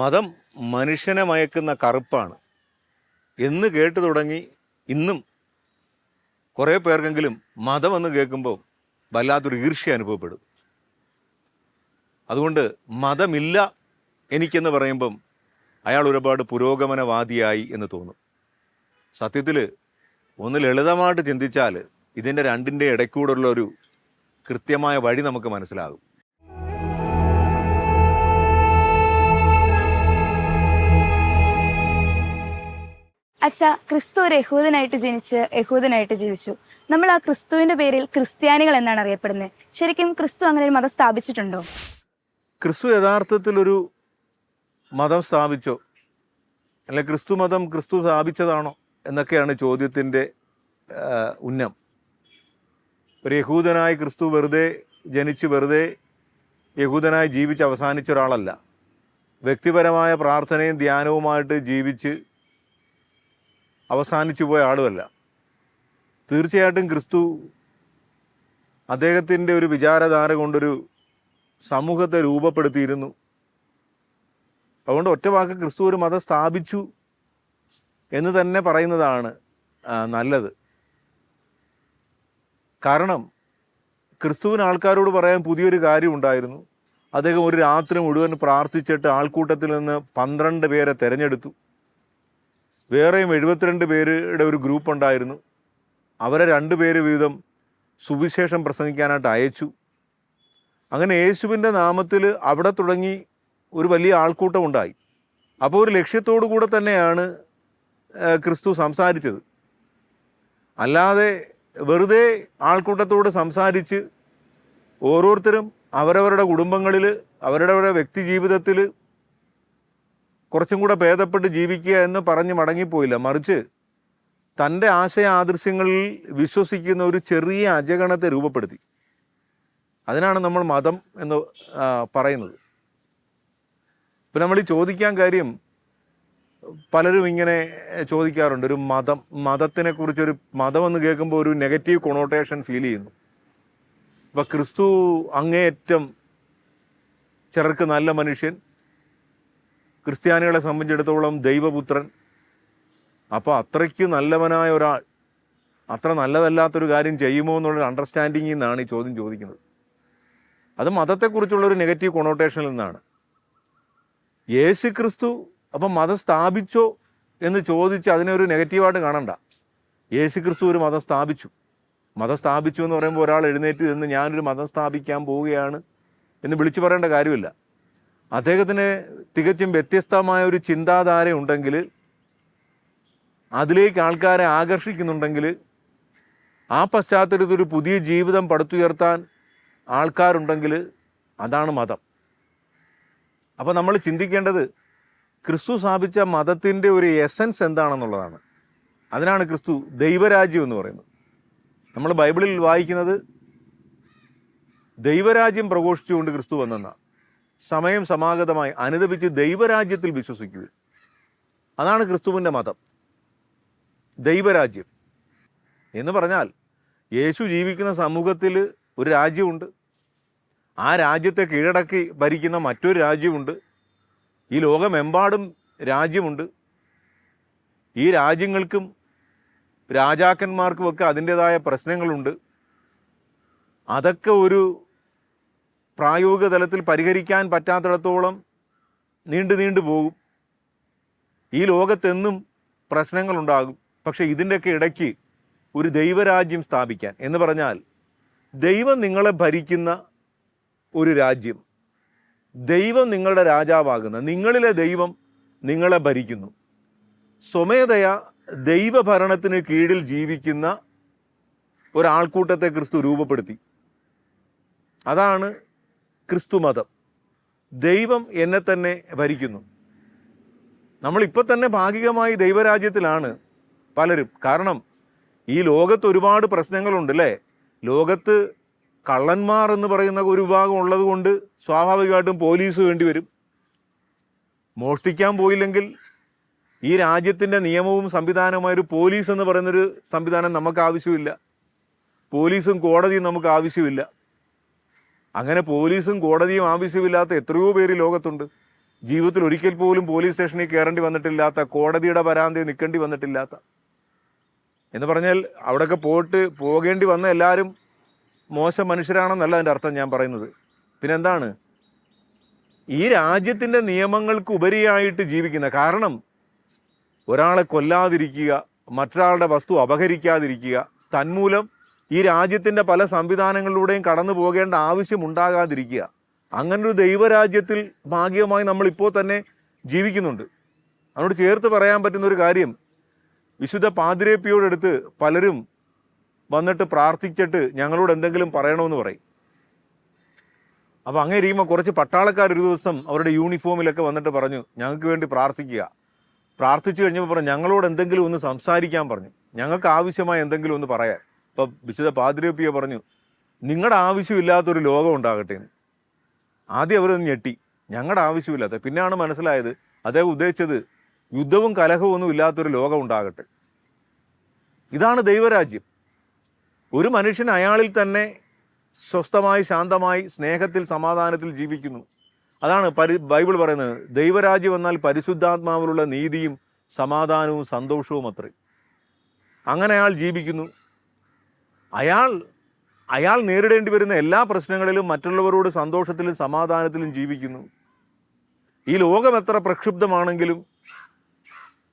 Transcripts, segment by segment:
മതം മനുഷ്യനെ മയക്കുന്ന കറുപ്പാണ് എന്ന് കേട്ടു തുടങ്ങി. ഇന്നും കുറേ പേർക്കെങ്കിലും മതമെന്ന് കേൾക്കുമ്പോൾ വല്ലാത്തൊരു ഈർഷ്യ അനുഭവപ്പെടും. അതുകൊണ്ട് മതമില്ല എനിക്കെന്ന് പറയുമ്പം അയാൾ ഒരുപാട് പുരോഗമനവാദിയായി എന്ന് തോന്നും. സത്യത്തിൽ ഒന്ന് ലളിതമായിട്ട് ചിന്തിച്ചാൽ ഇതിൻ്റെ രണ്ടിൻ്റെ ഇടയ്ക്കൂടുള്ള ഒരു കൃത്യമായ വഴി നമുക്ക് മനസ്സിലാകും. അച്ഛാ, ക്രിസ്തു ഒരു യഹൂദനായിട്ട് ജനിച്ച് യഹൂദനായിട്ട് ജീവിച്ചു. നമ്മൾ ആ ക്രിസ്തുവിൻ്റെ പേരിൽ ക്രിസ്ത്യാനികൾ എന്നാണ് അറിയപ്പെടുന്നത്. ശരിക്കും ക്രിസ്തു അങ്ങനെ ഒരു മതം സ്ഥാപിച്ചിട്ടുണ്ടോ? ക്രിസ്തു യഥാർത്ഥത്തിലൊരു മതം സ്ഥാപിച്ചോ, അല്ലെ ക്രിസ്തു മതം ക്രിസ്തു സ്ഥാപിച്ചതാണോ എന്നൊക്കെയാണ് ചോദ്യത്തിൻ്റെ ഉന്നം. ഒരു യഹൂദനായി ക്രിസ്തു വെറുതെ ജനിച്ച് വെറുതെ യഹൂദനായി ജീവിച്ച് അവസാനിച്ച ഒരാളല്ല. വ്യക്തിപരമായ പ്രാർത്ഥനയും ധ്യാനവുമായിട്ട് ജീവിച്ച് അവസാനിച്ചു പോയ ആളുമല്ല. തീർച്ചയായിട്ടും ക്രിസ്തു അദ്ദേഹത്തിൻ്റെ ഒരു വിചാരധാര കൊണ്ടൊരു സമൂഹത്തെ രൂപപ്പെടുത്തിയിരുന്നു. അതുകൊണ്ട് ഒറ്റ വാക്ക് ക്രിസ്തു ഒരു മതം സ്ഥാപിച്ചു എന്ന് തന്നെ പറയുന്നതാണ് നല്ലത്. കാരണം ക്രിസ്തുവിന് ആൾക്കാരോട് പറയാൻ പുതിയൊരു കാര്യം ഉണ്ടായിരുന്നു. അദ്ദേഹം ഒരു രാത്രി മുഴുവൻ പ്രാർത്ഥിച്ചിട്ട് ആൾക്കൂട്ടത്തിൽ നിന്ന് 12 പേരെ തിരഞ്ഞെടുത്തു. വേറെയും 72 പേരുടെ ഒരു ഗ്രൂപ്പ് ഉണ്ടായിരുന്നു. അവരെ 2 പേര് വീതം സുവിശേഷം പ്രസംഗിക്കാനായിട്ട് അയച്ചു. അങ്ങനെ യേശുവിൻ്റെ നാമത്തിൽ അവിടെ തുടങ്ങി ഒരു വലിയ ആൾക്കൂട്ടം ഉണ്ടായി. അപ്പോൾ ഒരു ലക്ഷ്യത്തോടു കൂടെ തന്നെയാണ് ക്രിസ്തു സംസാരിച്ചത്. അല്ലാതെ വെറുതെ ആൾക്കൂട്ടത്തോട് സംസാരിച്ച് ഓരോരുത്തരും അവരവരുടെ കുടുംബങ്ങളിൽ അവരുടെ വ്യക്തി ജീവിതത്തിൽ കുറച്ചും കൂടെ ഭേദപ്പെട്ട് ജീവിക്കുക എന്ന് പറഞ്ഞ് മടങ്ങിപ്പോയില്ല. മറിച്ച് തൻ്റെ ആശയ ആദർശങ്ങളിൽ വിശ്വസിക്കുന്ന ഒരു ചെറിയ അജഗണത്തെ രൂപപ്പെടുത്തി. അതിനാണ് നമ്മൾ മതം എന്ന് പറയുന്നത്. ഇപ്പം നമ്മൾ ഈ ചോദിക്കാൻ കാര്യം, പലരും ഇങ്ങനെ ചോദിക്കാറുണ്ട്, ഒരു മതത്തിനെക്കുറിച്ചൊരു മതമെന്ന് കേൾക്കുമ്പോൾ ഒരു നെഗറ്റീവ് കൊണോട്ടേഷൻ ഫീൽ ചെയ്യുന്നു. ഇപ്പം ക്രിസ്തു അങ്ങേയറ്റം ചിലർക്ക് നല്ല മനുഷ്യൻ, ക്രിസ്ത്യാനികളെ സംബന്ധിച്ചിടത്തോളം ദൈവപുത്രൻ. അപ്പോൾ അത്രയ്ക്ക് നല്ലവനായ ഒരാൾ അത്ര നല്ലതല്ലാത്തൊരു കാര്യം ചെയ്യുമോ എന്നുള്ളൊരു അണ്ടർസ്റ്റാൻഡിങ്ങിൽ നിന്നാണ് ഈ ചോദ്യം ചോദിക്കുന്നത്. അത് മതത്തെക്കുറിച്ചുള്ളൊരു നെഗറ്റീവ് കൊണോട്ടേഷനിൽ നിന്നാണ്. യേശു ക്രിസ്തു അപ്പം മതം സ്ഥാപിച്ചോ എന്ന് ചോദിച്ച് അതിനെ ഒരു നെഗറ്റീവായിട്ട് കാണണ്ട. യേശു ക്രിസ്തു ഒരു മതം സ്ഥാപിച്ചു. മതം സ്ഥാപിച്ചു എന്ന് പറയുമ്പോൾ ഒരാൾ എഴുന്നേറ്റ് നിന്ന് ഞാനൊരു മതം സ്ഥാപിക്കാൻ പോവുകയാണ് എന്ന് വിളിച്ചു പറയേണ്ട കാര്യമില്ല. അദ്ദേഹത്തിന് തികച്ചും വ്യത്യസ്തമായ ഒരു ചിന്താധാര ഉണ്ടെങ്കിൽ, അതിലേക്ക് ആൾക്കാരെ ആകർഷിക്കുന്നുണ്ടെങ്കിൽ, ആ പശ്ചാത്തലത്തിൽ ഒരു പുതിയ ജീവിതം പടുത്തുയർത്താൻ ആൾക്കാരുണ്ടെങ്കിൽ അതാണ് മതം. അപ്പോൾ നമ്മൾ ചിന്തിക്കേണ്ടത് ക്രിസ്തു സ്ഥാപിച്ച മതത്തിൻ്റെ ഒരു എസൻസ് എന്താണെന്നുള്ളതാണ്. അതിനാണ് ക്രിസ്തു ദൈവരാജ്യം എന്ന് പറയുന്നത്. നമ്മൾ ബൈബിളിൽ വായിക്കുന്നത് ദൈവരാജ്യം പ്രഘോഷിച്ചുകൊണ്ട് ക്രിസ്തു വന്നെന്നാണ്. സമയം സമാഗതമായി അനുദപിച്ച് ദൈവരാജ്യത്തിൽ വിശ്വസിക്കുക, അതാണ് ക്രിസ്തുവിൻ്റെ മതം. ദൈവരാജ്യം എന്ന് പറഞ്ഞാൽ യേശു ജീവിക്കുന്ന സമൂഹത്തിൽ ഒരു രാജ്യമുണ്ട്. ആ രാജ്യത്തെ കീഴടക്കി ഭരിക്കുന്ന മറ്റൊരു രാജ്യമുണ്ട്. ഈ ലോകമെമ്പാടും രാജ്യമുണ്ട്. ഈ രാജ്യങ്ങൾക്കും രാജാക്കന്മാർക്കുമൊക്കെ അതിൻ്റേതായ പ്രശ്നങ്ങളുണ്ട്. അതൊക്കെ ഒരു പ്രായോഗിക തലത്തിൽ പരിഹരിക്കാൻ പറ്റാത്തിടത്തോളം നീണ്ടു പോകും. ഈ ലോകത്തെന്നും പ്രശ്നങ്ങളുണ്ടാകും. പക്ഷേ ഇതിൻ്റെയൊക്കെ ഇടയ്ക്ക് ഒരു ദൈവരാജ്യം സ്ഥാപിക്കാൻ എന്ന് പറഞ്ഞാൽ ദൈവം നിങ്ങളെ ഭരിക്കുന്ന ഒരു രാജ്യം, ദൈവം നിങ്ങളുടെ രാജാവാകുന്ന, നിങ്ങളിലെ ദൈവം നിങ്ങളെ ഭരിക്കുന്നു. സ്വമേധയാ ദൈവഭരണത്തിന് കീഴിൽ ജീവിക്കുന്ന ഒരാൾക്കൂട്ടത്തെ ക്രിസ്തു രൂപപ്പെടുത്തി. അതാണ് ക്രിസ്തു മതം. ദൈവം എന്നെ തന്നെ ഭരിക്കുന്നു. നമ്മളിപ്പോൾ തന്നെ ഭാഗികമായി ദൈവരാജ്യത്തിലാണ് പലരും. കാരണം ഈ ലോകത്ത് ഒരുപാട് പ്രശ്നങ്ങളുണ്ട് അല്ലേ? ലോകത്ത് കള്ളന്മാർ എന്ന് പറയുന്ന ഒരു വിഭാഗം ഉള്ളത് കൊണ്ട് സ്വാഭാവികമായിട്ടും പോലീസ് വേണ്ടി വരും. മോഷ്ടിക്കാൻ പോയില്ലെങ്കിൽ ഈ രാജ്യത്തിൻ്റെ നിയമവും സംവിധാനമായൊരു പോലീസ് എന്ന് പറയുന്നൊരു സംവിധാനം നമുക്ക് ആവശ്യമില്ല. പോലീസും കോടതിയും നമുക്ക് ആവശ്യമില്ല. അങ്ങനെ പോലീസും കോടതിയും ആവശ്യമില്ലാത്ത എത്രയോ പേര് ലോകത്തുണ്ട്. ജീവിതത്തിൽ ഒരിക്കൽ പോലും പോലീസ് സ്റ്റേഷനിൽ കയറേണ്ടി വന്നിട്ടില്ലാത്ത, കോടതിയുടെ വരാന്തയിൽ നിൽക്കേണ്ടി വന്നിട്ടില്ലാത്ത, എന്ന് പറഞ്ഞാൽ അവിടെയൊക്കെ പോകേണ്ടി വന്ന എല്ലാവരും മോശം മനുഷ്യരാണെന്നല്ല അതിൻ്റെ അർത്ഥം ഞാൻ പറയുന്നത്. പിന്നെന്താണ്? ഈ രാജ്യത്തിൻ്റെ നിയമങ്ങൾക്ക് ഉപരിയായിട്ട് ജീവിക്കുന്ന, കാരണം ഒരാളെ കൊല്ലാതിരിക്കുക, മറ്റൊരാളുടെ വസ്തു അപഹരിക്കാതിരിക്കുക, തന്മൂലം ഈ രാജ്യത്തിൻ്റെ പല സംവിധാനങ്ങളിലൂടെയും കടന്നു പോകേണ്ട ആവശ്യമുണ്ടാകാതിരിക്കുക, അങ്ങനൊരു ദൈവരാജ്യത്തിൽ ഭാഗികമായി നമ്മളിപ്പോൾ തന്നെ ജീവിക്കുന്നുണ്ട്. അതിനോട് ചേർത്ത് പറയാൻ പറ്റുന്ന ഒരു കാര്യം, വിശുദ്ധ പാതിരേപ്പിയോടടുത്ത് പലരും വന്നിട്ട് പ്രാർത്ഥിച്ചിട്ട് ഞങ്ങളോട് എന്തെങ്കിലും പറയണമെന്ന് പറയും. അപ്പോൾ അങ്ങനെ ഇരിക്കുമ്പോൾ കുറച്ച് പട്ടാളക്കാർ ഒരു ദിവസം അവരുടെ യൂണിഫോമിലൊക്കെ വന്നിട്ട് പറഞ്ഞു, ഞങ്ങൾക്ക് വേണ്ടി പ്രാർത്ഥിക്കുക. പ്രാർത്ഥിച്ചു കഴിഞ്ഞപ്പോൾ പറഞ്ഞു, ഞങ്ങളോട് എന്തെങ്കിലും ഒന്ന് സംസാരിക്കാൻ പറഞ്ഞു, ഞങ്ങൾക്ക് ആവശ്യമായ എന്തെങ്കിലും ഒന്ന് പറയാൻ. അപ്പോൾ വിശുദ്ധ പാതിരേപ്പിയ പറഞ്ഞു, നിങ്ങളുടെ ആവശ്യമില്ലാത്തൊരു ലോകം ഉണ്ടാകട്ടെ എന്ന്. ആദ്യം അവരൊന്ന് ഞെട്ടി, ഞങ്ങളുടെ ആവശ്യമില്ലാത്ത. പിന്നെയാണ് മനസ്സിലായത് അദ്ദേഹം ഉദ്ദേശിച്ചത് യുദ്ധവും കലഹവും ഒന്നും ഇല്ലാത്തൊരു ലോകം ഉണ്ടാകട്ടെ. ഇതാണ് ദൈവരാജ്യം. ഒരു മനുഷ്യൻ അയാളിൽ തന്നെ സ്വസ്ഥമായി, ശാന്തമായി, സ്നേഹത്തിൽ, സമാധാനത്തിൽ ജീവിക്കുന്നു. അതാണ് ബൈബിൾ പറയുന്നത്, ദൈവരാജ്യം എന്നാൽ പരിശുദ്ധാത്മാവിലുള്ള നീതിയും സമാധാനവും സന്തോഷവും അത്രേ. അങ്ങനെ അയാൾ ജീവിക്കുന്നു. അയാൾ നേരിടേണ്ടി വരുന്ന എല്ലാ പ്രശ്നങ്ങളിലും മറ്റുള്ളവരോട് സന്തോഷത്തിലും സമാധാനത്തിലും ജീവിക്കുന്നു. ഈ ലോകം എത്ര പ്രക്ഷുബ്ധമാണെങ്കിലും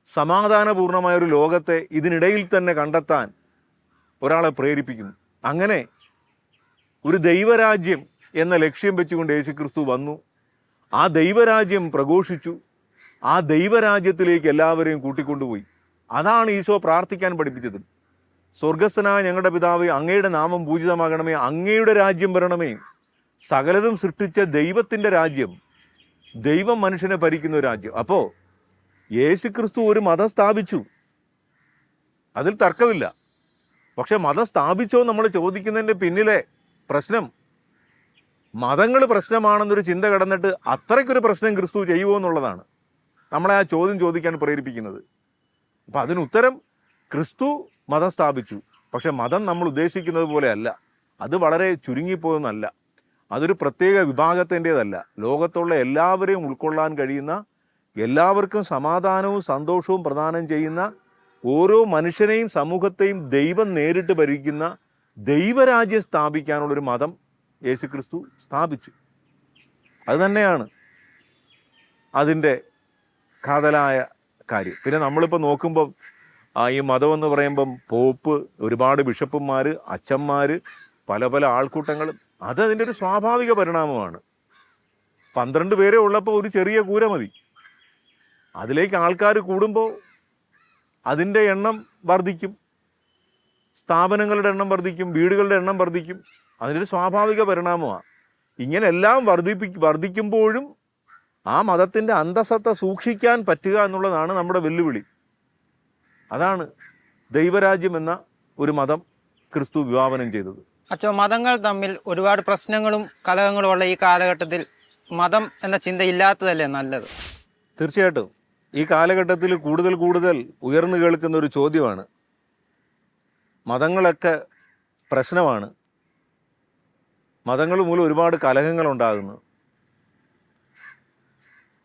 സമാധാനപൂർണമായൊരു ലോകത്തെ ഇതിനിടയിൽ തന്നെ കണ്ടെത്താൻ ഒരാളെ പ്രേരിപ്പിക്കുന്നു. അങ്ങനെ ഒരു ദൈവരാജ്യം എന്ന ലക്ഷ്യം വെച്ചുകൊണ്ട് യേശുക്രിസ്തു വന്നു. ആ ദൈവരാജ്യം പ്രഘോഷിച്ചു. ആ ദൈവരാജ്യത്തിലേക്ക് എല്ലാവരെയും കൂട്ടിക്കൊണ്ടുപോയി. അതാണ് ഈശോ പ്രാർത്ഥിക്കാൻ പഠിപ്പിച്ചത്. സ്വർഗസ്ഥനായ ഞങ്ങളുടെ പിതാവേ, അങ്ങയുടെ നാമം പൂജിതമാകണമേ, അങ്ങയുടെ രാജ്യം വരണമേ. സകലതും സൃഷ്ടിച്ച ദൈവത്തിൻ്റെ രാജ്യം, ദൈവം മനുഷ്യനെ ഭരിക്കുന്ന രാജ്യം. അപ്പോൾ യേശുക്രിസ്തു ഒരു മതം സ്ഥാപിച്ചു, അതിൽ തർക്കമില്ല. പക്ഷെ മതം സ്ഥാപിച്ചോ നമ്മൾ ചോദിക്കുന്നതിൻ്റെ പിന്നിലെ പ്രശ്നം, മതങ്ങൾ പ്രശ്നമാണെന്നൊരു ചിന്ത കടന്നിട്ട് അത്രയ്ക്കൊരു പ്രശ്നം ക്രിസ്തു ചെയ്യുമോ എന്നുള്ളതാണ് നമ്മളെ ആ ചോദ്യം ചോദിക്കാൻ പ്രേരിപ്പിക്കുന്നത്. അപ്പം അതിനുത്തരം, ക്രിസ്തു മതം സ്ഥാപിച്ചു, പക്ഷെ മതം നമ്മൾ ഉദ്ദേശിക്കുന്നത് പോലെയല്ല. അത് വളരെ ചുരുങ്ങിപ്പോയെന്നല്ല, അതൊരു പ്രത്യേക വിഭാഗത്തിൻ്റേതല്ല. ലോകത്തുള്ള എല്ലാവരെയും ഉൾക്കൊള്ളാൻ കഴിയുന്ന, എല്ലാവർക്കും സമാധാനവും സന്തോഷവും പ്രദാനം ചെയ്യുന്ന, ഓരോ മനുഷ്യനെയും സമൂഹത്തെയും ദൈവം നേരിട്ട് ഭരിക്കുന്ന ദൈവരാജ്യം സ്ഥാപിക്കാനുള്ളൊരു മതം യേശുക്രിസ്തു സ്ഥാപിച്ചു. അതുതന്നെയാണ് അതിൻ്റെ കാതലായ കാര്യം. പിന്നെ നമ്മളിപ്പോൾ നോക്കുമ്പം ഈ മതമെന്ന് പറയുമ്പം പോപ്പ്, ഒരുപാട് ബിഷപ്പുമാർ, അച്ഛന്മാർ, പല പല ആൾക്കൂട്ടങ്ങളും, അതതിൻ്റെ ഒരു സ്വാഭാവിക പരിണാമമാണ്. 12 പേരെ ഉള്ളപ്പോൾ ഒരു ചെറിയ കൂര മതി. അതിലേക്ക് ആൾക്കാർ കൂടുമ്പോൾ അതിൻ്റെ എണ്ണം വർദ്ധിക്കും, സ്ഥാപനങ്ങളുടെ എണ്ണം വർദ്ധിക്കും, വീടുകളുടെ എണ്ണം വർദ്ധിക്കും. അതിൻ്റെ ഒരു സ്വാഭാവിക പരിണാമമാണ്. ഇങ്ങനെ എല്ലാം വർദ്ധിക്കുമ്പോഴും ആ മതത്തിൻ്റെ അന്തസത്ത സൂക്ഷിക്കാൻ പറ്റുക എന്നുള്ളതാണ് നമ്മുടെ വെല്ലുവിളി. അതാണ് ദൈവരാജ്യം എന്ന ഒരു മതം ക്രിസ്തു വിഭാവനം ചെയ്തത്. അച്ഛോ, മതങ്ങൾ തമ്മിൽ ഒരുപാട് പ്രശ്നങ്ങളും കലഹങ്ങളും ഉള്ള ഈ കാലഘട്ടത്തിൽ മതം എന്ന ചിന്ത ഇല്ലാത്തതല്ലേ നല്ലത്? തീർച്ചയായിട്ടും ഈ കാലഘട്ടത്തിൽ കൂടുതൽ ഉയർന്നു കേൾക്കുന്ന ഒരു ചോദ്യമാണ്. മതങ്ങളൊക്കെ പ്രശ്നമാണ്, മതങ്ങൾ മൂലം ഒരുപാട് കലഹങ്ങളുണ്ടാകുന്നു,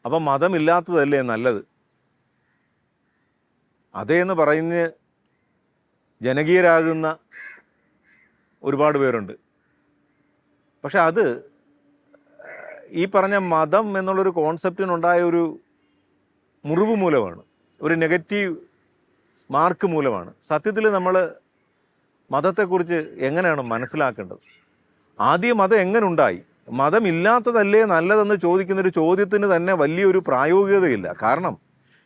അപ്പം മതമില്ലാത്തതല്ലേ നല്ലത്? അതേന്ന് പറഞ്ഞ് ജനകീയരാകുന്ന ഒരുപാട് പേരുണ്ട്. പക്ഷെ അത് ഈ പറഞ്ഞ മതം എന്നുള്ളൊരു കോൺസെപ്റ്റിനുണ്ടായ ഒരു മുറിവ് മൂലമാണ്, ഒരു നെഗറ്റീവ് മാർക്ക് മൂലമാണ്. സത്യത്തിൽ നമ്മൾ മതത്തെക്കുറിച്ച് എങ്ങനെയാണ് മനസ്സിലാക്കേണ്ടത്? ആദ്യം മതം എങ്ങനെ ഉണ്ടായി? മതമില്ലാത്തതല്ലേ നല്ലതെന്ന് ചോദിക്കുന്നൊരു ചോദ്യത്തിന് തന്നെ വലിയൊരു പ്രായോഗികതയില്ല. കാരണം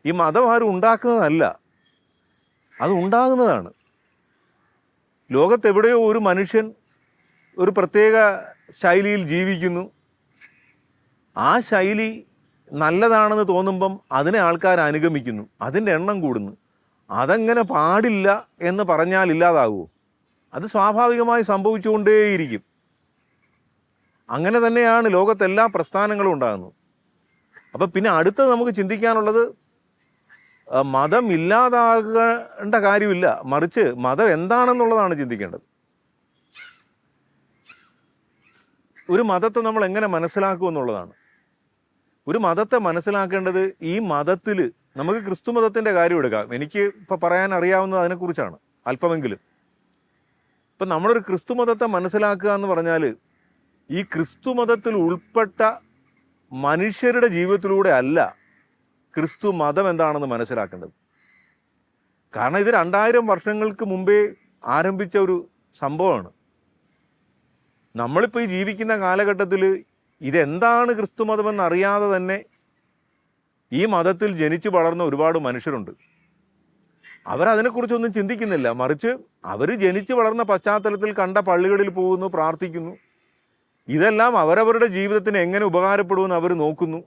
ഈ മതം ആരും ഉണ്ടാക്കുന്നതല്ല, അത് ഉണ്ടാകുന്നതാണ്. ലോകത്തെവിടെയോ ഒരു മനുഷ്യൻ ഒരു പ്രത്യേക ശൈലിയിൽ ജീവിക്കുന്നു. ആ ശൈലി നല്ലതാണെന്ന് തോന്നുമ്പം അതിനെ ആൾക്കാർ അനുഗമിക്കുന്നു, അതിൻ്റെ എണ്ണം കൂടുന്നു. അതങ്ങനെ പാടില്ല എന്ന് പറഞ്ഞാൽ ഇല്ലാതാകുമോ? അത് സ്വാഭാവികമായി സംഭവിച്ചുകൊണ്ടേയിരിക്കും. അങ്ങനെ തന്നെയാണ് ലോകത്തെല്ലാ പ്രസ്ഥാനങ്ങളും ഉണ്ടാകുന്നത്. അപ്പം പിന്നെ അടുത്തത് നമുക്ക് ചിന്തിക്കാനുള്ളത്, മതം ഇല്ലാതാകേണ്ട കാര്യമില്ല, മറിച്ച് മതം എന്താണെന്നുള്ളതാണ് ചിന്തിക്കേണ്ടത്. ഒരു മതത്തെ നമ്മൾ എങ്ങനെ മനസ്സിലാക്കും എന്നുള്ളതാണ്. ഒരു മതത്തെ മനസ്സിലാക്കേണ്ടത് ഈ മതത്തിൽ, നമുക്ക് ക്രിസ്തു മതത്തിൻ്റെ കാര്യം എടുക്കാം, എനിക്ക് ഇപ്പോൾ പറയാൻ അറിയാവുന്നത് അതിനെക്കുറിച്ചാണ് അല്പമെങ്കിലും. ഇപ്പം നമ്മളൊരു ക്രിസ്തു മതത്തെ മനസ്സിലാക്കുക എന്ന് പറഞ്ഞാൽ ഈ ക്രിസ്തു മതത്തിൽ ഉൾപ്പെട്ട മനുഷ്യരുടെ ജീവിതത്തിലൂടെ അല്ല ക്രിസ്തു മതം എന്താണെന്ന് മനസ്സിലാക്കേണ്ടത്. കാരണം ഇത് 2000 വർഷങ്ങൾക്ക് മുമ്പേ ആരംഭിച്ച ഒരു സംഭവമാണ്. നമ്മളിപ്പോൾ ഈ ജീവിക്കുന്ന കാലഘട്ടത്തിൽ ഇതെന്താണ് ക്രിസ്തു മതമെന്ന് അറിയാതെ തന്നെ ഈ മതത്തിൽ ജനിച്ചു വളർന്ന ഒരുപാട് മനുഷ്യരുണ്ട്. അവരതിനെക്കുറിച്ചൊന്നും ചിന്തിക്കുന്നില്ല. മറിച്ച് അവർ ജനിച്ചു വളർന്ന പശ്ചാത്തലത്തിൽ കണ്ട പള്ളികളിൽ പോകുന്നു, പ്രാർത്ഥിക്കുന്നു. ഇതെല്ലാം അവരവരുടെ ജീവിതത്തിന് എങ്ങനെ ഉപകാരപ്പെടുമെന്ന് അവർ നോക്കുന്നു.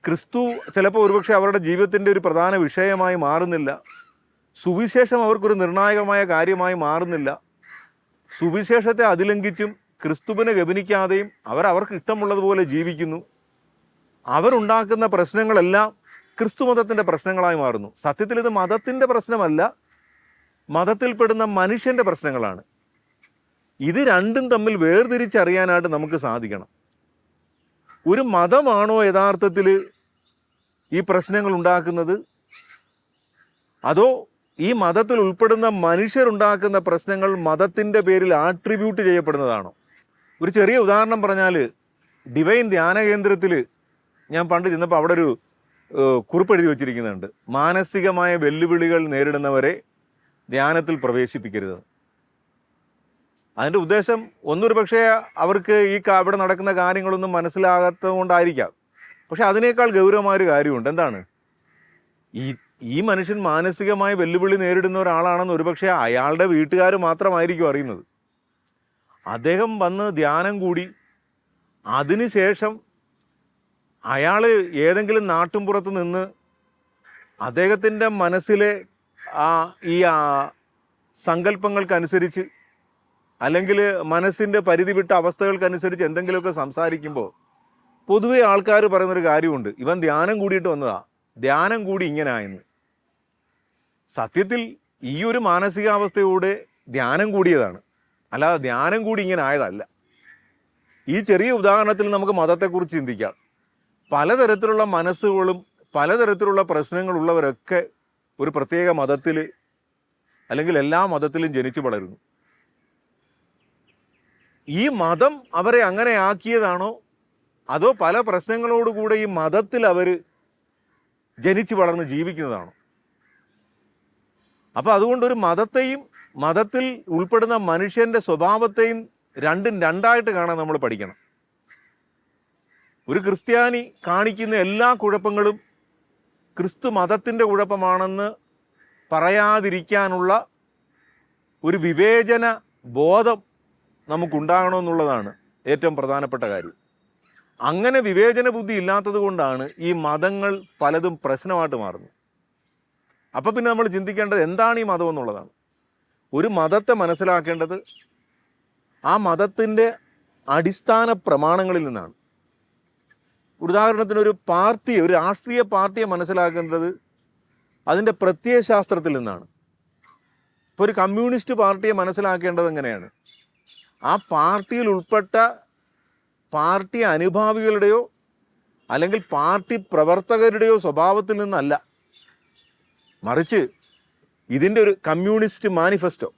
ക്രിസ്തു ചിലപ്പോൾ ഒരുപക്ഷെ അവരുടെ ജീവിതത്തിൻ്റെ ഒരു പ്രധാന വിഷയമായി മാറുന്നില്ല. സുവിശേഷം അവർക്കൊരു നിർണായകമായ കാര്യമായി മാറുന്നില്ല. സുവിശേഷത്തെ അതിലംഘിച്ചും ക്രിസ്തുവിനെ ഗമനിക്കാതെയും അവർക്ക് ഇഷ്ടമുള്ളതുപോലെ ജീവിക്കുന്നു. അവരുണ്ടാക്കുന്ന പ്രശ്നങ്ങളെല്ലാം ക്രിസ്തുമതത്തിൻ്റെ പ്രശ്നങ്ങളായി മാറുന്നു. സത്യത്തിൽ ഇത് മതത്തിൻ്റെ പ്രശ്നമല്ല, മതത്തിൽപ്പെടുന്ന മനുഷ്യൻ്റെ പ്രശ്നങ്ങളാണ്. ഇത് രണ്ടും തമ്മിൽ വേർതിരിച്ചറിയാനായിട്ട് നമുക്ക് സാധിക്കണം. ഒരു മതമാണോ യഥാർത്ഥത്തിൽ ഈ പ്രശ്നങ്ങൾ ഉണ്ടാക്കുന്നത്, അതോ ഈ മതത്തിൽ ഉൾപ്പെടുന്ന മനുഷ്യരുണ്ടാക്കുന്ന പ്രശ്നങ്ങൾ മതത്തിൻ്റെ പേരിൽ ആട്രിബ്യൂട്ട് ചെയ്യപ്പെടുന്നതാണോ? ഒരു ചെറിയ ഉദാഹരണം പറഞ്ഞാൽ, ഡിവൈൻ ധ്യാന കേന്ദ്രത്തിൽ ഞാൻ പണ്ട് ചെന്നപ്പോൾ അവിടെ ഒരു കുറിപ്പ് എഴുതി വച്ചിരിക്കുന്നുണ്ട്, മാനസികമായ വെല്ലുവിളികൾ നേരിടുന്നവരെ ധ്യാനത്തിൽ പ്രവേശിപ്പിക്കരുത്. അതിൻ്റെ ഉദ്ദേശം ഒന്നൊരു പക്ഷേ അവർക്ക് അവിടെ നടക്കുന്ന കാര്യങ്ങളൊന്നും മനസ്സിലാകാത്തത് കൊണ്ടായിരിക്കാം. പക്ഷെ അതിനേക്കാൾ ഗൗരവമായൊരു കാര്യമുണ്ട്. എന്താണ്? ഈ മനുഷ്യൻ മാനസികമായ വെല്ലുവിളി നേരിടുന്ന ഒരാളാണെന്ന് ഒരുപക്ഷെ അയാളുടെ വീട്ടുകാർ മാത്രമായിരിക്കും അറിയുന്നത്. അദ്ദേഹം വന്ന് ധ്യാനം കൂടി അതിനുശേഷം അയാൾ ഏതെങ്കിലും നാട്ടുംപുറത്ത് നിന്ന് അദ്ദേഹത്തിൻ്റെ മനസ്സിലെ ഈ സങ്കല്പങ്ങൾക്കനുസരിച്ച് അല്ലെങ്കിൽ മനസ്സിൻ്റെ പരിധി വിട്ട അവസ്ഥകൾക്കനുസരിച്ച് എന്തെങ്കിലുമൊക്കെ സംസാരിക്കുമ്പോൾ പൊതുവെ ആൾക്കാർ പറയുന്നൊരു കാര്യമുണ്ട്, ഇവൻ ധ്യാനം കൂടിയിട്ട് വന്നതാ, ധ്യാനം കൂടി ഇങ്ങനെ ആയെന്ന്. സത്യത്തിൽ ഈ ഒരു മാനസികാവസ്ഥയോടെ ധ്യാനം കൂടിയതാണ്, അല്ലാതെ ധ്യാനം കൂടി ഇങ്ങനെ ആയതല്ല. ഈ ചെറിയ ഉദാഹരണത്തിൽ നമുക്ക് മതത്തെക്കുറിച്ച് ചിന്തിക്കാം. പലതരത്തിലുള്ള മനസ്സുകളും പലതരത്തിലുള്ള പ്രശ്നങ്ങളുള്ളവരൊക്കെ ഒരു പ്രത്യേക മതത്തിൽ അല്ലെങ്കിൽ എല്ലാ മതത്തിലും ജനിച്ചു വളരുന്നു. ഈ മതം അവരെ അങ്ങനെ ആക്കിയതാണോ, അതോ പല പ്രശ്നങ്ങളോടുകൂടെ ഈ മതത്തിൽ അവർ ജനിച്ചു വളർന്ന് ജീവിക്കുന്നതാണോ? അപ്പോൾ അതുകൊണ്ടൊരു മതത്തെയും മതത്തിൽ ഉൾപ്പെടുന്ന മനുഷ്യൻ്റെ സ്വഭാവത്തെയും രണ്ടും രണ്ടായിട്ട് കാണാൻ നമ്മൾ പഠിക്കണം. ഒരു ക്രിസ്ത്യാനി കാണിക്കുന്ന എല്ലാ കുഴപ്പങ്ങളും ക്രിസ്തു മതത്തിൻ്റെ കുഴപ്പമാണെന്ന് പറയാതിരിക്കാനുള്ള ഒരു വിവേചന ബോധം നമുക്കുണ്ടാകണമെന്നുള്ളതാണ് ഏറ്റവും പ്രധാനപ്പെട്ട കാര്യം. അങ്ങനെ വിവേചന ബുദ്ധി ഇല്ലാത്തത് കൊണ്ടാണ് ഈ മതങ്ങൾ പലതും പ്രശ്നമായിട്ട് മാറുന്നത്. അപ്പം പിന്നെ നമ്മൾ ചിന്തിക്കേണ്ടത് എന്താണ് ഈ മതം എന്നുള്ളതാണ്. ഒരു മതത്തെ മനസ്സിലാക്കേണ്ടത് ആ മതത്തിൻ്റെ അടിസ്ഥാന പ്രമാണങ്ങളിൽ നിന്നാണ്. ഉദാഹരണത്തിന് ഒരു രാഷ്ട്രീയ പാർട്ടിയെ മനസ്സിലാക്കുന്നത് അതിൻ്റെ പ്രത്യയശാസ്ത്രത്തിൽ നിന്നാണ്. ഇപ്പോൾ ഒരു കമ്മ്യൂണിസ്റ്റ് പാർട്ടിയെ മനസ്സിലാക്കേണ്ടത് എങ്ങനെയാണ്? ആ പാർട്ടിയിൽ ഉൾപ്പെട്ട പാർട്ടി അനുഭാവികളുടെയോ അല്ലെങ്കിൽ പാർട്ടി പ്രവർത്തകരുടെയോ സ്വഭാവത്തിൽ നിന്നല്ല, മറിച്ച് ഇതിൻ്റെ ഒരു കമ്മ്യൂണിസ്റ്റ് മാനിഫെസ്റ്റോ,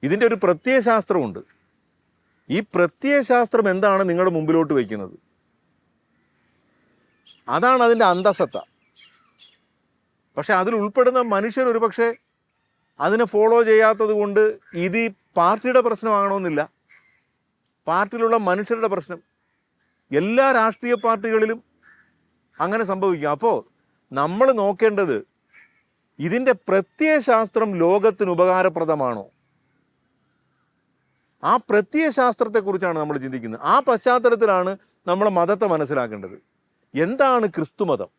ഇതിൻ്റെ ഒരു പ്രത്യയശാസ്ത്രമുണ്ട്. ഈ പ്രത്യയശാസ്ത്രം എന്താണ് നിങ്ങളുടെ മുമ്പിലോട്ട് വയ്ക്കുന്നത്? അതാണ് അതിൻ്റെ അന്തസത്ത. പക്ഷെ അതിൽ ഉൾപ്പെടുന്ന മനുഷ്യർ ഒരു പക്ഷേ അതിനെ ഫോളോ ചെയ്യാത്തത് കൊണ്ട് ഇത് ഈ പാർട്ടിയുടെ പ്രശ്നമാകണമെന്നില്ല, പാർട്ടിയിലുള്ള മനുഷ്യരുടെ പ്രശ്നം. എല്ലാ രാഷ്ട്രീയ പാർട്ടികളിലും അങ്ങനെ സംഭവിക്കും. അപ്പോൾ നമ്മൾ നോക്കേണ്ടത് ഇതിൻ്റെ പ്രത്യയശാസ്ത്രം ലോകത്തിന് ഉപകാരപ്രദമാണോ? ആ പ്രത്യയശാസ്ത്രത്തെക്കുറിച്ചാണ് നമ്മൾ ചിന്തിക്കുന്നത്. ആ പശ്ചാത്തലത്തിലാണ് നമ്മൾ മതത്തെ മനസ്സിലാക്കേണ്ടത്. എന്താണ് ക്രിസ്തുമതം?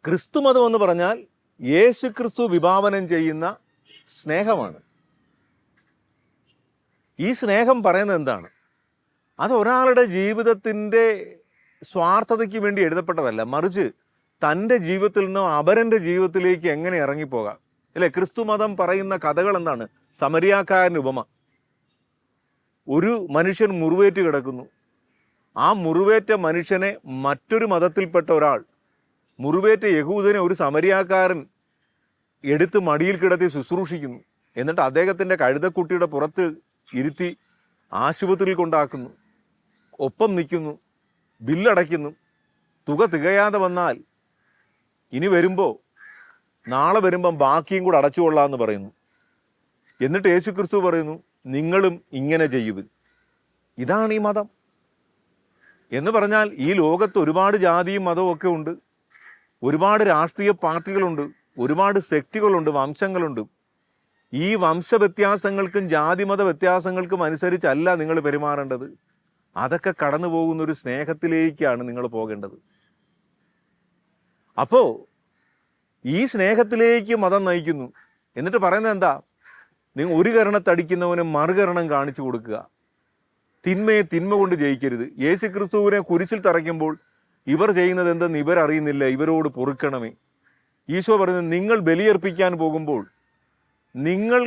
ക്രിസ്തുമതം എന്ന് പറഞ്ഞാൽ യേശു ക്രിസ്തു വിഭാവനം ചെയ്യുന്ന സ്നേഹമാണ്. ഈ സ്നേഹം പറയുന്നത് എന്താണ്? അത് ഒരാളുടെ ജീവിതത്തിൻ്റെ സ്വാർത്ഥതയ്ക്ക് വേണ്ടി എഴുതപ്പെട്ടതല്ല, മറിച്ച് തൻ്റെ ജീവിതത്തിൽ നിന്ന് അപരൻ്റെ ജീവിതത്തിലേക്ക് എങ്ങനെ ഇറങ്ങിപ്പോകാം. അല്ലേ? ക്രിസ്തുമതം പറയുന്ന കഥകൾ എന്താണ്? സമരിയാക്കാരൻ്റെ ഉപമ. ഒരു മനുഷ്യൻ മുറിവേറ്റ് കിടക്കുന്നു, ആ മുറിവേറ്റ മനുഷ്യനെ മറ്റൊരു മതത്തിൽപ്പെട്ട ഒരാൾ, മുറിവേറ്റ യഹൂദനെ ഒരു സമരിയാക്കാരൻ എടുത്ത് മടിയിൽ കിടത്തി ശുശ്രൂഷിക്കുന്നു. എന്നിട്ട് അദ്ദേഹത്തിൻ്റെ കഴുതക്കുട്ടിയുടെ പുറത്ത് ഇരുത്തി ആശുപത്രിയിൽ കൊണ്ടാക്കുന്നു, ഒപ്പം നിൽക്കുന്നു, ബില്ലടയ്ക്കുന്നു. തുക തികയാതെ വന്നാൽ ഇനി വരുമ്പോൾ, നാളെ വരുമ്പം ബാക്കിയും കൂടെ അടച്ചുകൊള്ളാമെന്ന് പറയുന്നു. എന്നിട്ട് യേശു ക്രിസ്തു പറയുന്നു, നിങ്ങളും ഇങ്ങനെ ചെയ്യുവിൻ. ഇതാണ് ഈ മതം എന്ന് പറഞ്ഞാൽ. ഈ ലോകത്ത് ഒരുപാട് ജാതിയും മതവും ഒക്കെ ഉണ്ട്, ഒരുപാട് രാഷ്ട്രീയ പാർട്ടികളുണ്ട്, ഒരുപാട് സെക്റ്റുകളുണ്ട്, വംശങ്ങളുണ്ട്. ഈ വംശവ്യത്യാസങ്ങൾക്കും ജാതിമത വ്യത്യാസങ്ങൾക്കും അനുസരിച്ചല്ല നിങ്ങൾ പെരുമാറേണ്ടത്. അതൊക്കെ കടന്നു പോകുന്ന ഒരു സ്നേഹത്തിലേക്കാണ് നിങ്ങൾ പോകേണ്ടത്. അപ്പോൾ ഈ സ്നേഹത്തിലേക്ക് മതം നയിക്കുന്നു. എന്നിട്ട് പറയുന്നത് എന്താ? നിങ്ങൾ ഒരു കരണത്തടിക്കുന്നവന് മറുകരണം കാണിച്ചു കൊടുക്കുക. തിന്മയെ തിന്മ കൊണ്ട് ജയിക്കരുത്. യേശു ക്രിസ്തുവിനെ കുരിശിൽ തറയ്ക്കുമ്പോൾ ഇവർ ചെയ്യുന്നത് എന്തെന്ന് ഇവരറിയുന്നില്ല, ഇവരോട് പൊറുക്കണമേ. ഈശോ പറയുന്നത്, നിങ്ങൾ ബലിയർപ്പിക്കാൻ പോകുമ്പോൾ നിങ്ങൾ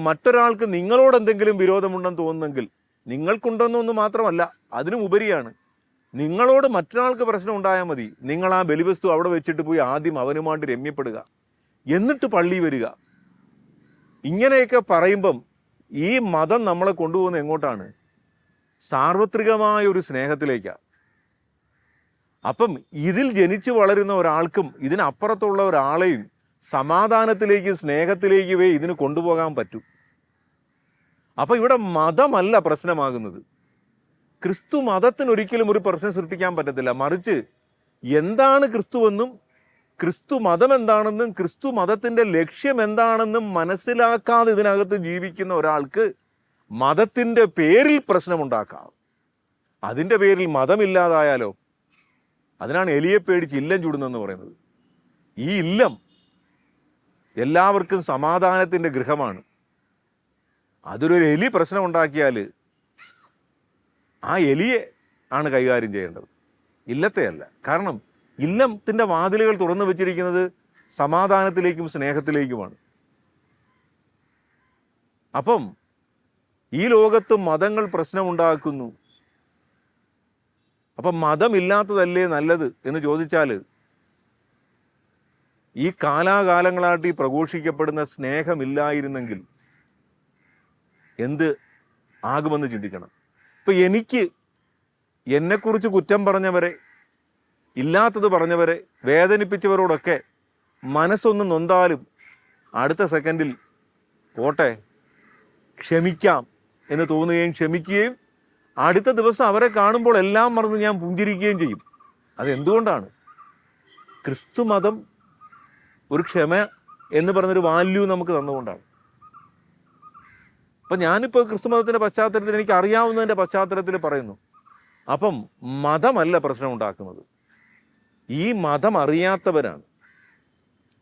മറ്റൊരാൾക്ക് നിങ്ങളോട് എന്തെങ്കിലും വിരോധമുണ്ടെന്ന് തോന്നുന്നെങ്കിൽ, നിങ്ങൾക്കുണ്ടെന്നൊന്നും മാത്രമല്ല, അതിനും ഉപരിയാണ്, നിങ്ങളോട് മറ്റൊരാൾക്ക് പ്രശ്നം ഉണ്ടായാൽ മതി, നിങ്ങൾ ആ ബലിവസ്തു അവിടെ വെച്ചിട്ട് പോയി ആദ്യം അവനുമായിട്ട് രമ്യപ്പെടുക, എന്നിട്ട് പള്ളി വരിക. ഇങ്ങനെയൊക്കെ പറയുമ്പം ഈ മതം നമ്മളെ കൊണ്ടുപോകുന്നത് എങ്ങോട്ടാണ്? സാർവത്രികമായ ഒരു സ്നേഹത്തിലേക്കാണ്. അപ്പം ഇതിൽ ജനിച്ചു വളരുന്ന ഒരാൾക്കും ഇതിനപ്പുറത്തുള്ള ഒരാളെയും സമാധാനത്തിലേക്ക്, സ്നേഹത്തിലേക്കുവേ ഇതിന് കൊണ്ടുപോകാൻ പറ്റൂ. അപ്പം ഇവിടെ മതമല്ല പ്രശ്നമാകുന്നത്. ക്രിസ്തു മതത്തിന് ഒരിക്കലും ഒരു പ്രശ്നം സൃഷ്ടിക്കാൻ പറ്റത്തില്ല. മറിച്ച് എന്താണ് ക്രിസ്തുവെന്നും ക്രിസ്തു മതം എന്താണെന്നും ക്രിസ്തു മതത്തിൻ്റെ ലക്ഷ്യം എന്താണെന്നും മനസ്സിലാക്കാതെ ഇതിനകത്ത് ജീവിക്കുന്ന ഒരാൾക്ക് മതത്തിൻ്റെ പേരിൽ പ്രശ്നമുണ്ടാക്കാം. അതിൻ്റെ പേരിൽ മതമില്ലാതായാലോ? അതിനാണ് എലിയെ പേടിച്ച് ഇല്ലം ചുടുന്നെന്ന് പറയുന്നത്. ഈ ഇല്ലം എല്ലാവർക്കും സമാധാനത്തിൻ്റെ ഗൃഹമാണ്. അതൊരു എലി പ്രശ്നം ഉണ്ടാക്കിയാൽ ആ എലിയെ ആണ് കൈകാര്യം ചെയ്യേണ്ടത്, ഇല്ലത്തെയല്ല. കാരണം ഇല്ലത്തിൻ്റെ വാതിലുകൾ തുറന്നു വെച്ചിരിക്കുന്നത് സമാധാനത്തിലേക്കും സ്നേഹത്തിലേക്കുമാണ്. അപ്പം ഈ ലോകത്ത് മതങ്ങൾ പ്രശ്നമുണ്ടാക്കുന്നു. അപ്പം മതമില്ലാത്തതല്ലേ നല്ലത് എന്ന് ചോദിച്ചാൽ, ഈ കാലാകാലങ്ങളായിട്ട് ഈ പ്രഘോഷിക്കപ്പെടുന്ന സ്നേഹമില്ലായിരുന്നെങ്കിൽ എന്ത് ആകുമെന്ന് ചിന്തിക്കണം. ഇപ്പം എനിക്ക് എന്നെക്കുറിച്ച് കുറ്റം പറഞ്ഞവരെ, ഇല്ലാത്തത് പറഞ്ഞവരെ, വേദനിപ്പിച്ചവരോടൊക്കെ മനസ്സൊന്ന് നൊന്താലും അടുത്ത സെക്കൻഡിൽ പോട്ടെ, ക്ഷമിക്കാം എന്ന് തോന്നുകയും ക്ഷമിക്കുകയും അടുത്ത ദിവസം അവരെ കാണുമ്പോൾ എല്ലാം മറന്ന് ഞാൻ പുഞ്ചിരിക്കുകയും ചെയ്യും. അതെന്തുകൊണ്ടാണ്? ക്രിസ്തു മതം ഒരു ക്ഷമ എന്ന് പറഞ്ഞൊരു വാല്യൂ നമുക്ക് തന്നുകൊണ്ടാണ്. അപ്പം ഞാനിപ്പോൾ ക്രിസ്തു മതത്തിൻ്റെ പശ്ചാത്തലത്തിൽ എനിക്ക് അറിയാവുന്നതിൻ്റെ പശ്ചാത്തലത്തിൽ പറയുന്നു. അപ്പം മതമല്ല പ്രശ്നം ഉണ്ടാക്കുന്നത്, ഈ മതം അറിയാത്തവരാണ്,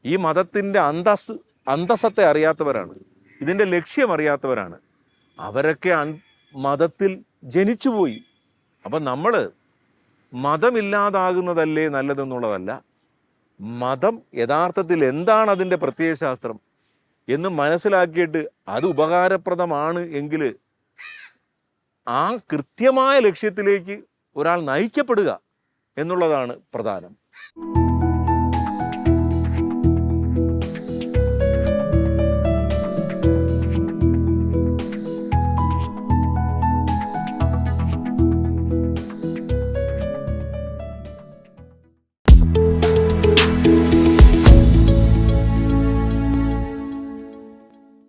ഈ മതത്തിൻ്റെ അന്തസ്സത്തെ അറിയാത്തവരാണ്, ഇതിൻ്റെ ലക്ഷ്യം അറിയാത്തവരാണ്. അവരൊക്കെ മതത്തിൽ ജനിച്ചുപോയി. അപ്പം നമ്മൾ മതമില്ലാതാകുന്നതല്ലേ നല്ലതെന്നുള്ളതല്ല, മതം യഥാർത്ഥത്തിൽ എന്താണ് അതിൻ്റെ പ്രത്യയശാസ്ത്രം എന്ന് മനസ്സിലാക്കിയിട്ട് അത് ഉപകാരപ്രദമാണ് എങ്കിൽ ആ കൃത്യമായ ലക്ഷ്യത്തിലേക്ക് ഒരാൾ നയിക്കപ്പെടുക എന്നുള്ളതാണ് പ്രധാനം.